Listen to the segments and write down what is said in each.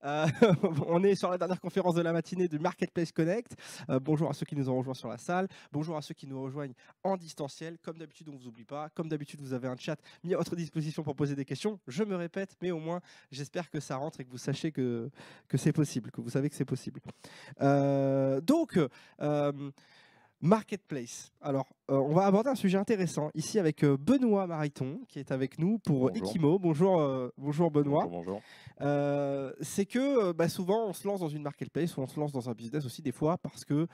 Euh, on est sur la dernière conférence de la matinée du Marketplace Connect. Bonjour à ceux qui nous ont rejoints sur la salle. Bonjour à ceux qui nous rejoignent en distanciel. Comme d'habitude, on ne vous oublie pas. Comme d'habitude, vous avez un chat mis à votre disposition pour poser des questions. Je me répète, mais au moins, j'espère que ça rentre et que vous sachez que c'est possible, que vous savez que c'est possible. Donc, Marketplace. Alors, on va aborder un sujet intéressant ici avec Benoît Mariton qui est avec nous pour Bonjour, Equimo. Bonjour, bonjour Benoît. bonjour, bonjour. C'est que souvent on se lance dans une marketplace ou on se lance dans un business aussi des fois parce que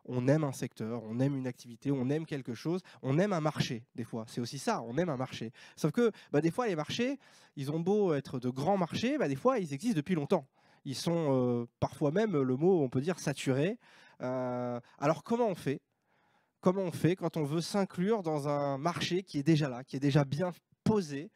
on aime un secteur, on aime une activité, on aime quelque chose, on aime un marché des fois. C'est aussi ça, on aime un marché. Sauf que des fois les marchés, ils ont beau être de grands marchés, des fois ils existent depuis longtemps. Ils sont parfois même, le mot on peut dire saturés. Alors comment on fait? Comment on fait quand on veut s'inclure dans un marché qui est déjà là, qui est déjà bien posé,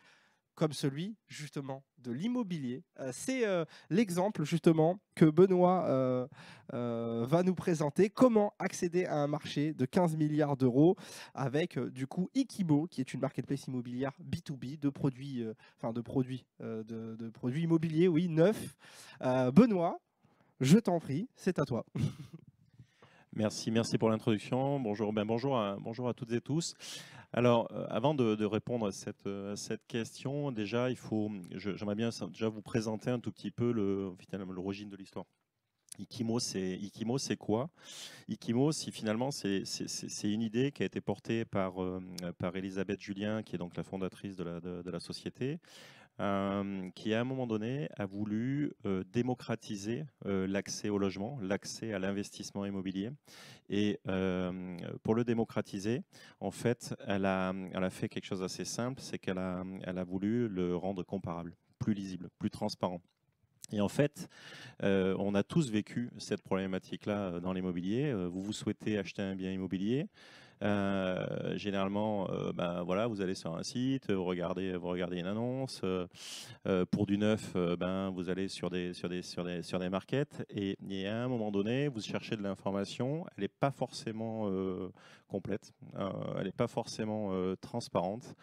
comme celui justement de l'immobilier. C'est l'exemple justement que Benoît va nous présenter. Comment accéder à un marché de 15 milliards d'euros avec du coup Ikibo, qui est une marketplace immobilière B2B de produits, de produits immobiliers, oui, neufs. Benoît, je t'en prie, c'est à toi. Merci, merci pour l'introduction. Bonjour, bonjour à toutes et tous. Alors, avant de répondre à cette question, déjà, j'aimerais bien déjà vous présenter un tout petit peu finalement, l'origine de l'histoire. Ikimo, c'est quoi? Ikimo, finalement, c'est une idée qui a été portée par Elisabeth Julien, qui est donc la fondatrice de la société, qui à un moment donné a voulu démocratiser l'accès au logement, l'accès à l'investissement immobilier. Et pour le démocratiser, en fait, elle a fait quelque chose d'assez simple, c'est elle a voulu le rendre comparable, plus lisible, plus transparent. Et en fait, on a tous vécu cette problématique-là dans l'immobilier. Vous vous souhaitez acheter un bien immobilier. Généralement, voilà, vous allez sur un site, vous regardez une annonce. Pour du neuf, vous allez sur des markets. Et à un moment donné, vous cherchez de l'information. Elle n'est pas forcément complète. Elle n'est pas forcément transparente.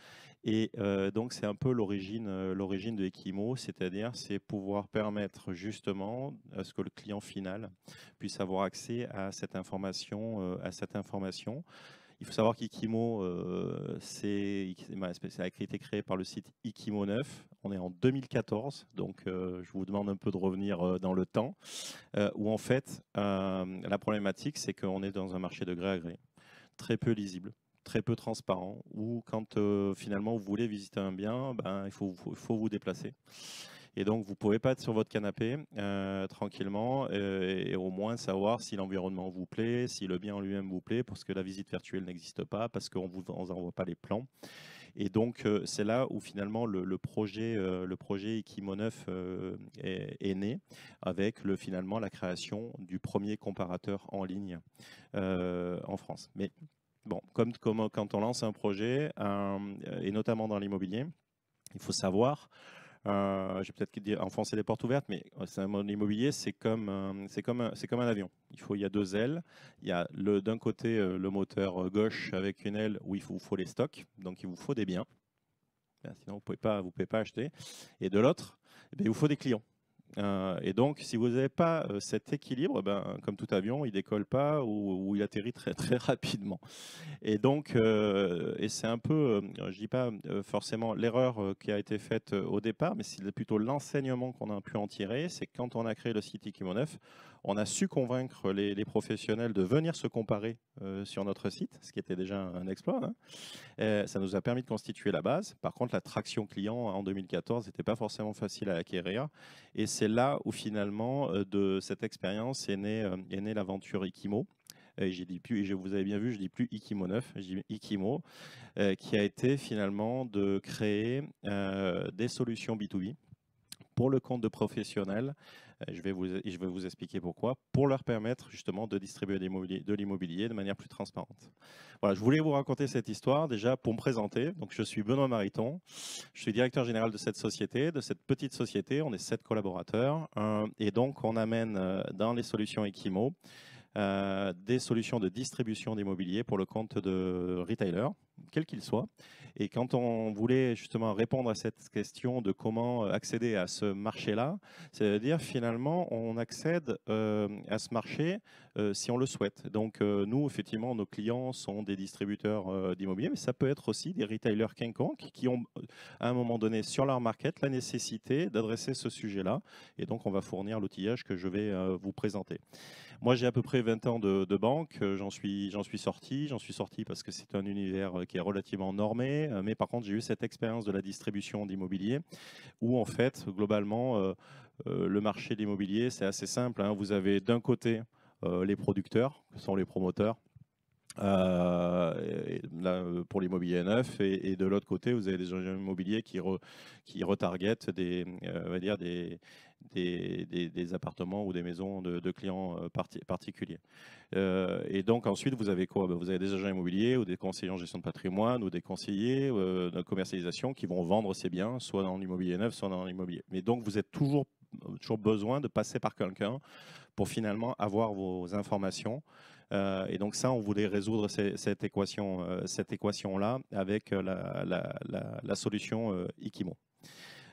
Et donc, c'est un peu l'origine de Equimo, c'est pouvoir permettre justement à ce que le client final puisse avoir accès à cette information. Il faut savoir qu'Ikimo, ça a été créé par le site Ikimo 9. On est en 2014, donc je vous demande un peu de revenir dans le temps, où en fait, la problématique, c'est qu'on est dans un marché de gré à gré, très peu lisible, très peu transparent, où quand finalement vous voulez visiter un bien, il faut vous déplacer. Et donc, vous ne pouvez pas être sur votre canapé tranquillement et au moins savoir si l'environnement vous plaît, si le bien en lui-même vous plaît, parce que la visite virtuelle n'existe pas, parce qu'on ne vous envoie pas les plans. Et donc, c'est là où finalement le projet Equimo 9 est né, avec finalement la création du premier comparateur en ligne en France. Mais bon, comme quand on lance un projet, et notamment dans l'immobilier, il faut savoir je vais peut-être enfoncer les portes ouvertes, mais l'immobilier, c'est comme un avion. Il y a deux ailes. Il y a d'un côté le moteur gauche avec une aile où il vous faut les stocks, donc il vous faut des biens. Sinon, vous pouvez pas acheter. Et de l'autre, il vous faut des clients. Et donc, si vous n'avez pas cet équilibre, comme tout avion, il décolle pas ou il atterrit très, très rapidement. Et donc, et c'est un peu, je dis pas forcément l'erreur qui a été faite au départ, mais c'est plutôt l'enseignement qu'on a pu en tirer. C'est que quand on a créé le site Equimo 9, on a su convaincre les professionnels de venir se comparer sur notre site, ce qui était déjà un exploit, hein. Ça nous a permis de constituer la base. Par contre, la traction client en 2014 n'était pas forcément facile à acquérir. Et c'est là où finalement, de cette expérience est née l'aventure Equimo. J'ai dit plus, vous avez bien vu, je dis plus Ikimo 9, je dis Ikimo, qui a été finalement de créer des solutions B2B pour le compte de professionnels. Je vais vous expliquer pourquoi, pour leur permettre justement de distribuer de l'immobilier de manière plus transparente. Voilà, je voulais vous raconter cette histoire déjà pour me présenter. Donc, je suis Benoît Mariton, je suis directeur général de cette société, de cette petite société. On est 7 collaborateurs et donc on amène dans les solutions Equimo des solutions de distribution d'immobilier pour le compte de retailers, quel qu'il soit. Et quand on voulait justement répondre à cette question de comment accéder à ce marché-là, c'est-à-dire finalement on accède à ce marché si on le souhaite. Donc nous, effectivement, nos clients sont des distributeurs d'immobilier, mais ça peut être aussi des retailers quelconques qui ont à un moment donné sur leur market la nécessité d'adresser ce sujet-là. Et donc on va fournir l'outillage que je vais vous présenter. Moi, j'ai à peu près 20 ans de banque. J'en suis sorti. J'en suis sorti parce que c'est un univers qui est relativement normé. Mais par contre, j'ai eu cette expérience de la distribution d'immobilier où, en fait, globalement, le marché de l'immobilier, c'est assez simple, hein. Vous avez d'un côté les producteurs, qui sont les promoteurs. Là, pour l'immobilier neuf, et de l'autre côté, vous avez des agents immobiliers qui retargetent on va dire des appartements ou des maisons de clients particuliers. Et donc ensuite, vous avez quoi? Vous avez des agents immobiliers ou des conseillers en gestion de patrimoine ou des conseillers de commercialisation qui vont vendre ces biens, soit dans l'immobilier neuf, soit dans l'immobilier. Mais donc, vous êtes toujours besoin de passer par quelqu'un pour finalement avoir vos informations. Et donc ça, on voulait résoudre cette équation-là avec la solution Ikimo.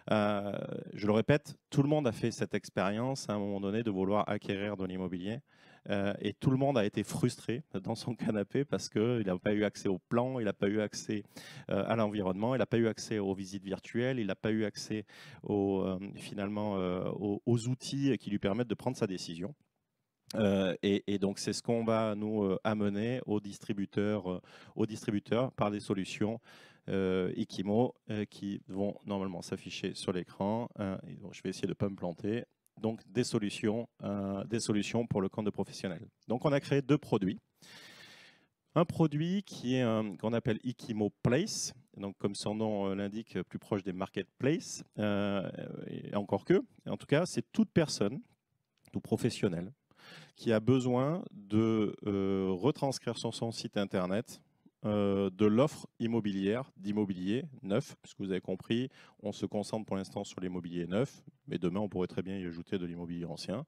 Je le répète, tout le monde a fait cette expérience à un moment donné de vouloir acquérir de l'immobilier. Et tout le monde a été frustré dans son canapé parce qu'il n'a pas eu accès au plan, il n'a pas eu accès à l'environnement, il n'a pas eu accès aux visites virtuelles, il n'a pas eu accès finalement aux outils qui lui permettent de prendre sa décision. Et donc, c'est ce qu'on va nous amener aux distributeurs par des solutions Ikimo qui vont normalement s'afficher sur l'écran. Je vais essayer de ne pas me planter. Donc, des solutions pour le compte de professionnels. Donc, on a créé 2 produits. Un produit qui est qu'on appelle Ikimo Place, donc comme son nom l'indique, plus proche des marketplaces. Et encore que, en tout cas, c'est toute personne, tout professionnel, qui a besoin de retranscrire sur son site internet de l'offre immobilière, d'immobilier neuf, puisque vous avez compris, on se concentre pour l'instant sur l'immobilier neuf, mais demain on pourrait très bien y ajouter de l'immobilier ancien.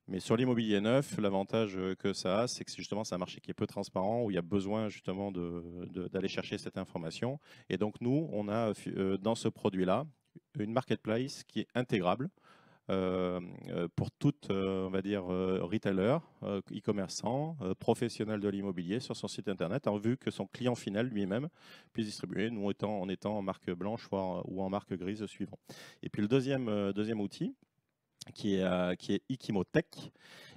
Mais sur l'immobilier neuf, l'avantage que ça a, c'est que justement c'est un marché qui est peu transparent, où il y a besoin justement d'aller chercher cette information. Et donc nous, on a dans ce produit-là une marketplace qui est intégrable, pour toute, on va dire, retailer, e-commerçant, professionnel de l'immobilier sur son site internet, en vue que son client final lui-même puisse distribuer, nous en étant en marque blanche ou en marque grise suivant. Et puis le deuxième outil, qui est Ikimotech.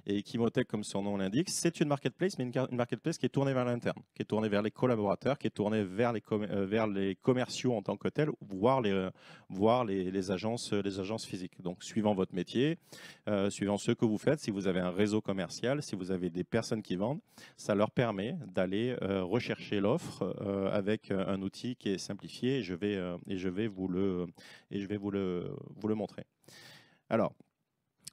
Et Ikimotech, comme son nom l'indique, c'est une marketplace, mais une marketplace qui est tournée vers l'interne, qui est tournée vers les collaborateurs, qui est tournée vers les commerciaux en tant que tels, voire les agences physiques. Donc, suivant votre métier, suivant ce que vous faites, si vous avez un réseau commercial, si vous avez des personnes qui vendent, ça leur permet d'aller rechercher l'offre avec un outil qui est simplifié. Et je vais vous le montrer. Alors,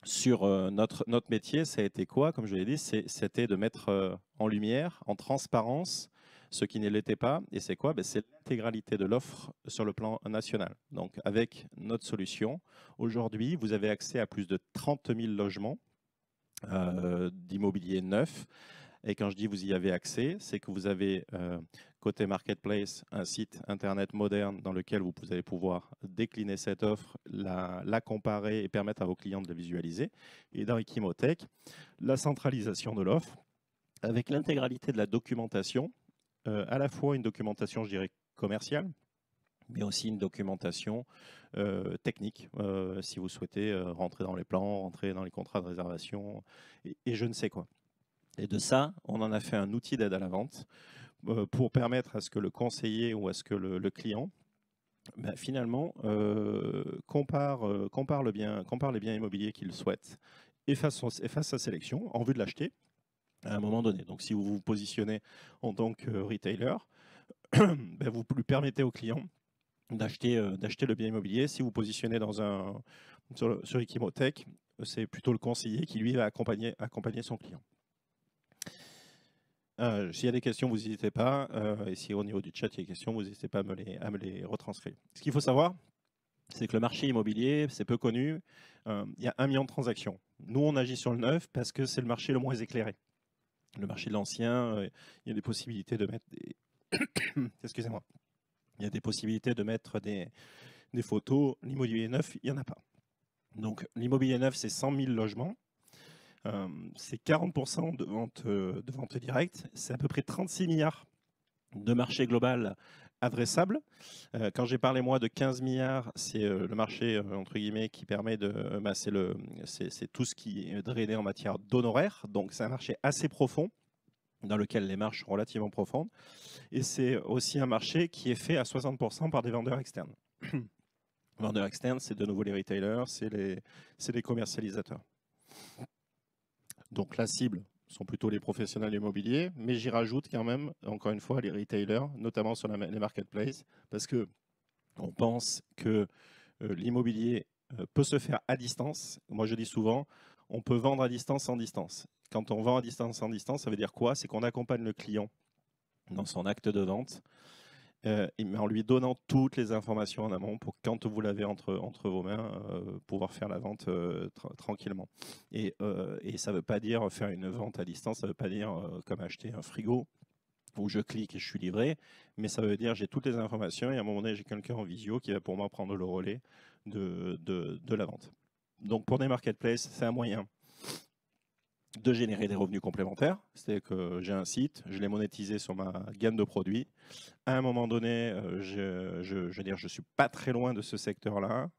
sur notre métier, ça a été quoi? Comme je l'ai dit, c'était de mettre en lumière, en transparence, ce qui ne l'était pas. Et c'est quoi? C'est l'intégralité de l'offre sur le plan national. Donc, avec notre solution, aujourd'hui, vous avez accès à plus de 30 000 logements d'immobilier neuf. Et quand je dis vous y avez accès, c'est que vous avez côté marketplace un site internet moderne dans lequel vous allez pouvoir décliner cette offre, la comparer et permettre à vos clients de la visualiser. Et dans Ikimotech, la centralisation de l'offre avec l'intégralité de la documentation, à la fois une documentation, je dirais, commerciale, mais aussi une documentation technique, si vous souhaitez rentrer dans les plans, rentrer dans les contrats de réservation et je ne sais quoi. Et de ça, on en a fait un outil d'aide à la vente pour permettre à ce que le conseiller ou à ce que le client finalement compare les biens immobiliers qu'il souhaite et fasse sa sélection en vue de l'acheter à un moment donné. Donc si vous vous positionnez en tant que retailer, vous lui permettez au client d'acheter le bien immobilier. Si vous positionnez sur Ikimotech, c'est plutôt le conseiller qui lui va accompagner son client. S'il y a des questions, vous n'hésitez pas. Et si au niveau du chat, il y a des questions, vous n'hésitez pas à me les retranscrire. Ce qu'il faut savoir, c'est que le marché immobilier, c'est peu connu. Il y a 1 million de transactions. Nous, on agit sur le neuf parce que c'est le marché le moins éclairé. Le marché de l'ancien, il y a des possibilités de mettre Excusez-moi. Il y a des possibilités de mettre des photos. L'immobilier neuf, il n'y en a pas. Donc l'immobilier neuf, c'est 100 000 logements. C'est 40% de vente directe. C'est à peu près 36 milliards de marché global adressable. Quand j'ai parlé moi de 15 milliards, c'est le marché entre guillemets qui permet de, c'est tout ce qui est drainé en matière d'honoraires. Donc c'est un marché assez profond dans lequel les marges sont relativement profondes. Et c'est aussi un marché qui est fait à 60% par des vendeurs externes. Vendeurs externes, c'est de nouveau les retailers, c'est les commercialisateurs. Donc la cible sont plutôt les professionnels immobiliers, mais j'y rajoute quand même, encore une fois, les retailers, notamment sur les marketplaces, parce que on pense que l'immobilier peut se faire à distance. Moi, je dis souvent, on peut vendre à distance sans distance. Quand on vend à distance sans distance, ça veut dire quoi? C'est qu'on accompagne le client dans son acte de vente, mais en lui donnant toutes les informations en amont pour quand vous l'avez entre vos mains, pouvoir faire la vente tranquillement. Et ça ne veut pas dire faire une vente à distance, ça ne veut pas dire comme acheter un frigo où je clique et je suis livré, mais ça veut dire j'ai toutes les informations et à un moment donné j'ai quelqu'un en visio qui va pour moi prendre le relais de la vente. Donc pour des marketplaces, c'est un moyen de générer des revenus complémentaires. C'est-à-dire que j'ai un site, je l'ai monétisé sur ma gamme de produits. À un moment donné, je veux dire, je suis pas très loin de ce secteur-là.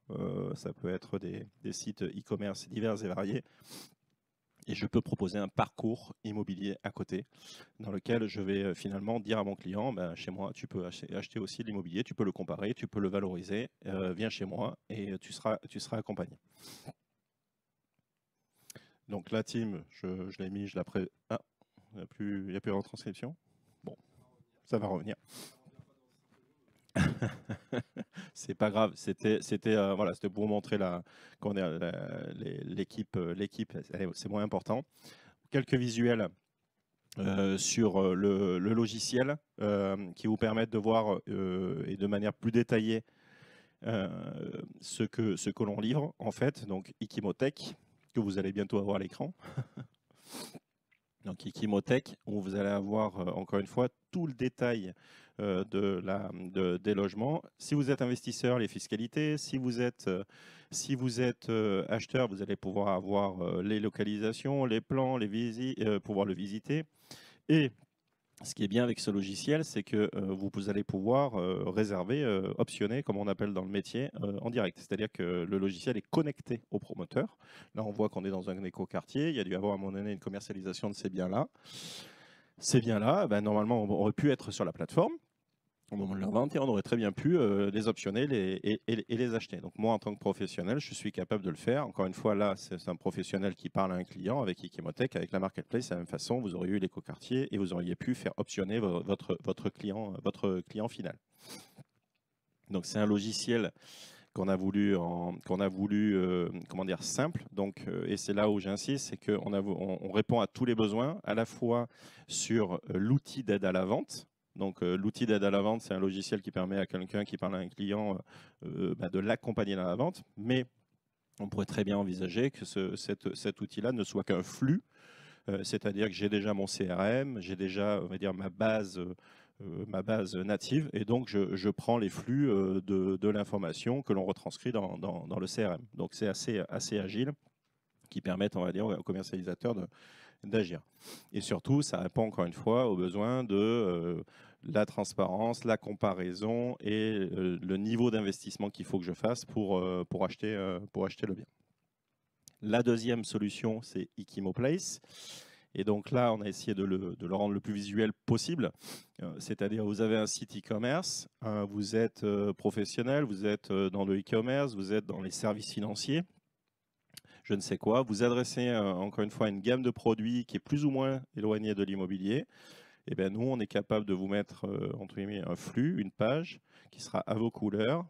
Ça peut être des sites e-commerce divers et variés. Et je peux proposer un parcours immobilier à côté, dans lequel je vais finalement dire à mon client, ben, chez moi, tu peux acheter aussi de l'immobilier, tu peux le comparer, tu peux le valoriser, viens chez moi et tu seras accompagné. Donc la team, je l'ai mis, je la pré... Ah, il n'y a plus de retranscription. Bon, ça va revenir. C'est pas grave, c'était voilà, c'était pour montrer l'équipe, c'est moins important. Quelques visuels sur le logiciel qui vous permettent de voir et de manière plus détaillée ce que l'on livre en fait. Donc Ikimotech, que vous allez bientôt avoir à l'écran. Donc Ikimotech, où vous allez avoir encore une fois tout le détail des logements. Si vous êtes investisseur, les fiscalités. Si vous êtes acheteur, vous allez pouvoir avoir les localisations, les plans, pouvoir le visiter. Et ce qui est bien avec ce logiciel, c'est que vous allez pouvoir réserver, optionner, comme on appelle dans le métier, en direct. C'est-à-dire que le logiciel est connecté au promoteur. Là, on voit qu'on est dans un écoquartier. Il y a dû avoir à un moment donné une commercialisation de ces biens-là. Ces biens-là, ben, normalement, on aurait pu être sur la plateforme au moment de leur vente et on aurait très bien pu les optionner et les acheter. Donc moi, en tant que professionnel, je suis capable de le faire. Encore une fois, là, c'est un professionnel qui parle à un client avec Ikimotech, avec la marketplace, c'est la même façon. Vous auriez eu l'écoquartier et vous auriez pu faire optionner votre client final. Donc c'est un logiciel qu'on a voulu comment dire, simple. Donc, et c'est là où j'insiste, c'est qu'on répond à tous les besoins, à la fois sur l'outil d'aide à la vente. Donc, l'outil d'aide à la vente, c'est un logiciel qui permet à quelqu'un qui parle à un client de l'accompagner dans la vente. Mais on pourrait très bien envisager que cet outil-là ne soit qu'un flux, c'est-à-dire que j'ai déjà mon CRM, j'ai déjà, on va dire, ma base native, et donc je prends les flux de l'information que l'on retranscrit dans le CRM. Donc, c'est assez agile, qui permettent, on va dire, aux commercialisateurs d'agir. Et surtout, ça répond encore une fois aux besoins de la transparence, la comparaison et le niveau d'investissement qu'il faut que je fasse pour acheter le bien. La deuxième solution, c'est Ikimoplace. Et donc là, on a essayé de le rendre le plus visuel possible. C'est-à-dire, vous avez un site e-commerce, vous êtes professionnel, vous êtes dans le e-commerce, vous êtes dans les services financiers, je ne sais quoi. Vous adressez encore une fois une gamme de produits qui est plus ou moins éloignée de l'immobilier. Et bien nous, on est capable de vous mettre entre guillemets un flux, une page qui sera à vos couleurs,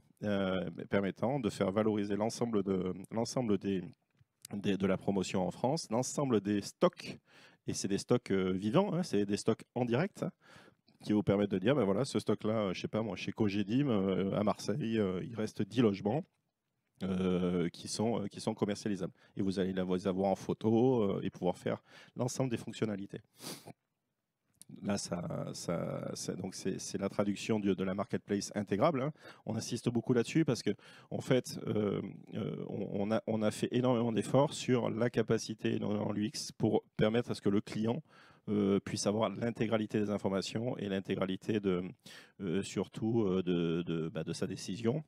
permettant de faire valoriser l'ensemble de la promotion en France, l'ensemble des stocks. Et c'est des stocks vivants, hein, c'est des stocks en direct, hein, qui vous permettent de dire, ben voilà, ce stock-là, je sais pas moi, chez Cogedim, à Marseille, il reste 10 logements. Qui sont commercialisables. Et vous allez les avoir en photo et pouvoir faire l'ensemble des fonctionnalités. là, donc c'est la traduction de la marketplace intégrable, hein. On insiste beaucoup là-dessus parce que en fait, on a fait énormément d'efforts sur la capacité en l'UX pour permettre à ce que le client puisse avoir l'intégralité des informations et l'intégralité surtout de sa décision.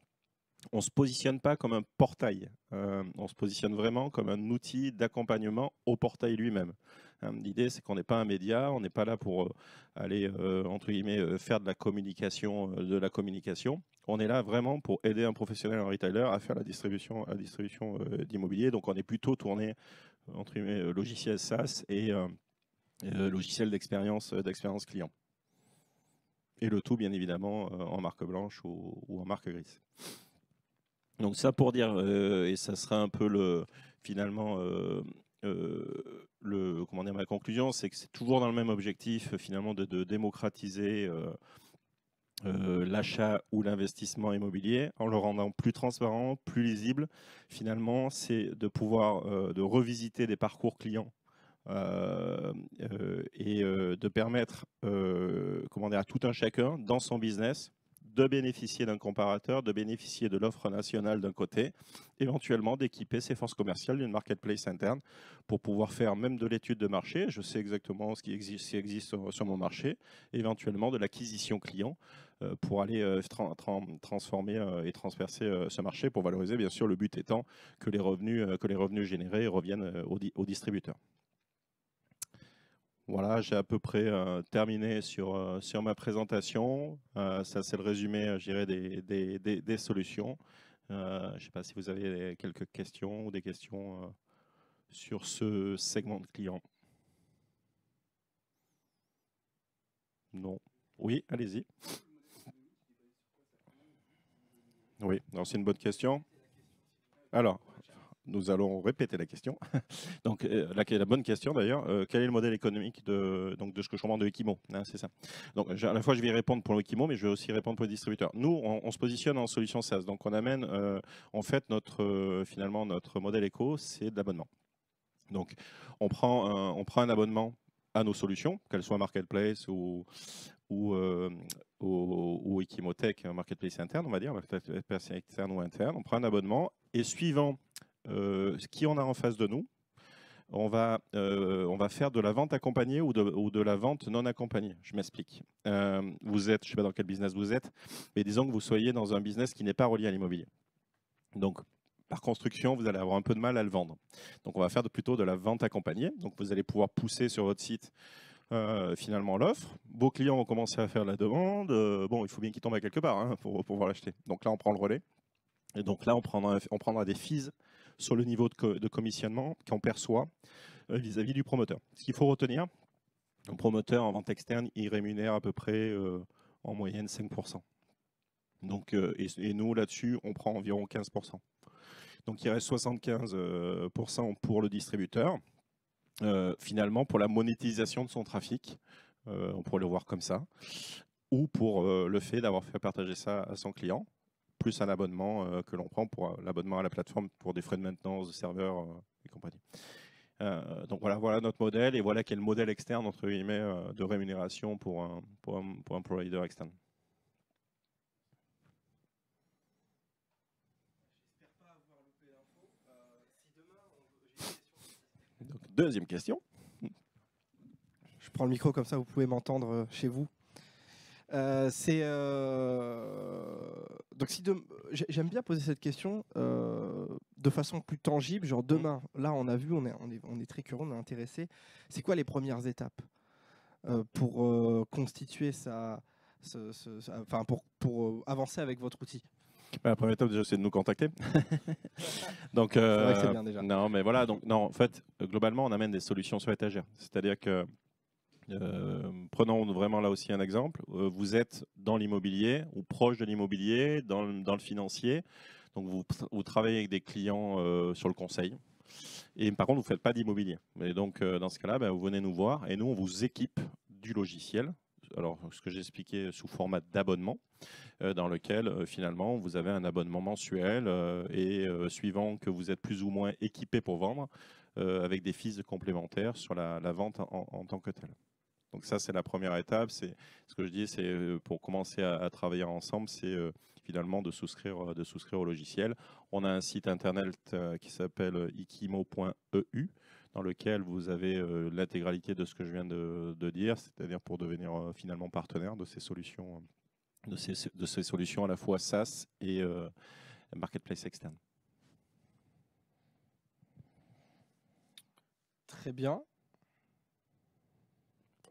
On ne se positionne pas comme un portail, on se positionne vraiment comme un outil d'accompagnement au portail lui-même. L'idée, c'est qu'on n'est pas un média, on n'est pas là pour aller, entre guillemets, faire de la communication. On est là vraiment pour aider un professionnel, un retailer à faire la distribution d'immobilier. Donc, on est plutôt tourné, entre guillemets, logiciel SaaS et logiciel d'expérience client. Et le tout, bien évidemment, en marque blanche ou en marque grise. Donc ça pour dire, et ça sera un peu finalement ma conclusion, c'est que c'est toujours dans le même objectif finalement de démocratiser l'achat ou l'investissement immobilier en le rendant plus transparent, plus lisible. Finalement, c'est de pouvoir de revisiter des parcours clients et de permettre à tout un chacun dans son business de bénéficier d'un comparateur, de bénéficier de l'offre nationale d'un côté, éventuellement d'équiper ses forces commerciales d'une marketplace interne pour pouvoir faire même de l'étude de marché. Je sais exactement ce qui existe sur mon marché, éventuellement de l'acquisition client pour aller transformer et transpercer ce marché pour valoriser, bien sûr, le but étant que les revenus générés reviennent aux distributeurs. Voilà, j'ai à peu près terminé sur ma présentation. Ça, c'est le résumé, je dirais, des solutions. Je ne sais pas si vous avez quelques questions ou des questions sur ce segment de clients. Non. Oui, allez-y. Oui, c'est une bonne question. Alors, nous allons répéter la question. Donc, la bonne question d'ailleurs, quel est le modèle économique de ce que je comprends de Equimo, hein, c'est ça. Donc, à la fois, je vais répondre pour Equimo, mais je vais aussi répondre pour les distributeurs. Nous, on se positionne en solution SaaS. Donc, on amène, en fait, finalement, notre modèle éco, c'est de l'abonnement. Donc, on prend un abonnement à nos solutions, qu'elles soient marketplace ou Equimotech, marketplace interne, on va dire, marketplace externe ou interne. On prend un abonnement et suivant qui on a en face de nous, on va faire de la vente accompagnée ou de la vente non accompagnée. Je m'explique. Vous êtes, je ne sais pas dans quel business vous êtes, mais disons que vous soyez dans un business qui n'est pas relié à l'immobilier. Donc, par construction, vous allez avoir un peu de mal à le vendre. Donc, on va faire plutôt de la vente accompagnée. Donc, vous allez pouvoir pousser sur votre site finalement l'offre. Vos clients vont commencer à faire la demande. Bon, il faut bien qu'ils tombent à quelque part hein, pour pouvoir l'acheter. Donc là, on prend le relais. Et donc là, on prendra des fees sur le niveau de commissionnement qu'on perçoit vis-à-vis du promoteur. Ce qu'il faut retenir, un promoteur en vente externe, il rémunère à peu près en moyenne 5%. Donc, et nous, là-dessus, on prend environ 15%. Donc, il reste 75% pour le distributeur. Finalement, pour la monétisation de son trafic, on pourrait le voir comme ça, ou pour le fait d'avoir fait partager ça à son client, plus un abonnement que l'on prend pour l'abonnement à la plateforme pour des frais de maintenance, de serveurs et compagnie. Donc voilà notre modèle et voilà quel modèle externe entre guillemets de rémunération pour un provider externe. Donc, deuxième question. Je prends le micro comme ça, vous pouvez m'entendre chez vous. Donc j'aime bien poser cette question de façon plus tangible, genre demain, là on a vu, on est très curieux, on est intéressé. C'est quoi les premières étapes pour constituer pour avancer avec votre outil? La première étape déjà c'est de nous contacter. Donc c'est vrai que c'est bien déjà. Non mais voilà, donc non en fait globalement on amène des solutions sur étagère, c'est-à-dire que prenons vraiment là aussi un exemple. Vous êtes dans l'immobilier ou proche de l'immobilier, dans le financier. Donc vous travaillez avec des clients sur le conseil. Et par contre, vous ne faites pas d'immobilier. Et donc dans ce cas-là, vous venez nous voir et nous, on vous équipe du logiciel. Alors, ce que j'ai expliqué sous format d'abonnement, dans lequel finalement vous avez un abonnement mensuel et suivant que vous êtes plus ou moins équipé pour vendre, avec des fees complémentaires sur la vente en tant que telle. Donc ça, c'est la première étape. C'est ce que je dis, c'est pour commencer à travailler ensemble, c'est finalement de souscrire au logiciel. On a un site internet qui s'appelle ikimo.eu, dans lequel vous avez l'intégralité de ce que je viens de dire, c'est-à-dire pour devenir finalement partenaire de ces solutions, de ces solutions à la fois SaaS et marketplace externe. Très bien.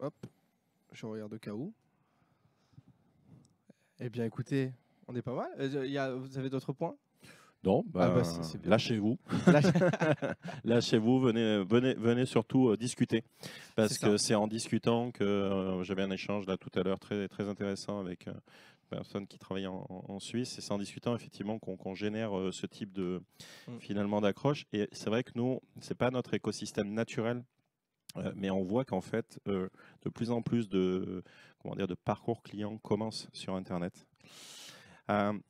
Hop, je regarde au cas où. Eh bien, écoutez, on est pas mal. Vous avez d'autres points? Non, c'est lâchez-vous. Lâchez-vous, venez surtout discuter. Parce que c'est en discutant que j'avais un échange là tout à l'heure très, très intéressant avec une personne qui travaille en Suisse. Et c'est en discutant effectivement qu'on génère ce type de finalement d'accroche. Et c'est vrai que nous, c'est pas notre écosystème naturel. Mais on voit qu'en fait, de plus en plus de parcours clients commencent sur Internet.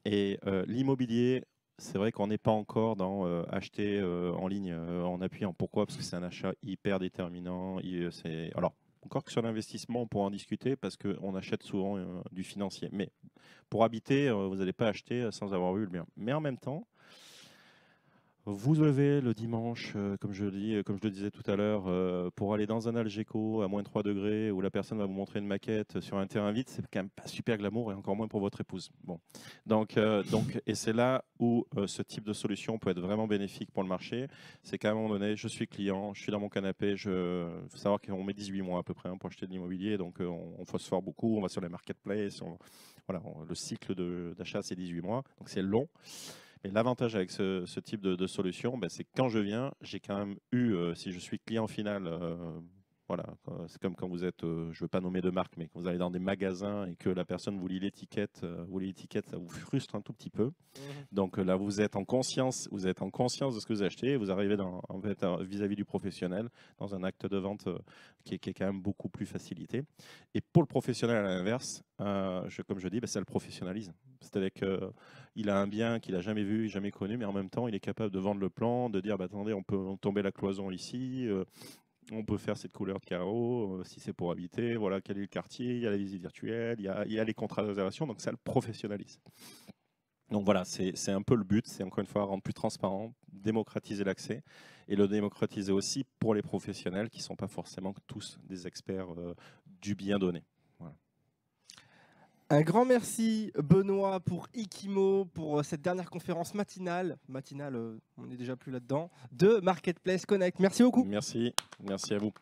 Et l'immobilier, c'est vrai qu'on n'est pas encore dans acheter en ligne en appuyant. Pourquoi? Parce que c'est un achat hyper déterminant. Alors, encore que sur l'investissement, on pourra en discuter parce qu'on achète souvent du financier. Mais pour habiter, vous n'allez pas acheter sans avoir vu le bien. Mais en même temps, vous levez le dimanche, comme je le disais tout à l'heure, pour aller dans un Algeco à moins 3 degrés où la personne va vous montrer une maquette sur un terrain vide, c'est quand même pas super glamour et encore moins pour votre épouse. Bon. Et c'est là où ce type de solution peut être vraiment bénéfique pour le marché. C'est qu'à un moment donné, je suis client, je suis dans mon canapé, il faut savoir qu'on met 18 mois à peu près pour acheter de l'immobilier, donc on phosphore beaucoup, on va sur les marketplaces, le cycle d'achat c'est 18 mois, donc c'est long. Mais l'avantage avec ce type de solution, c'est que quand je viens, j'ai quand même eu, si je suis client final, c'est comme quand vous êtes, je ne veux pas nommer de marque, mais quand vous allez dans des magasins et que la personne vous lit l'étiquette, ça vous frustre un tout petit peu. Donc là, vous êtes en conscience de ce que vous achetez, et vous arrivez vis-à-vis du professionnel dans un acte de vente qui est quand même beaucoup plus facilité. Et pour le professionnel, à l'inverse, comme je dis, ça le professionnalise. C'est-à-dire qu'il a un bien qu'il n'a jamais vu, jamais connu, mais en même temps, il est capable de vendre le plan, de dire attendez, on peut tomber la cloison ici. On peut faire cette couleur de carreau, si c'est pour habiter, voilà, quel est le quartier, il y a la visite virtuelle, il y a les contrats de réservation, donc ça le professionnalise. Donc voilà, c'est un peu le but, c'est encore une fois rendre plus transparent, démocratiser l'accès et le démocratiser aussi pour les professionnels qui ne sont pas forcément tous des experts du bien donné. Voilà. Un grand merci Benoît pour Ikimo, pour cette dernière conférence matinale, on n'est déjà plus là-dedans, de Marketplace Connect. Merci beaucoup. Merci à vous.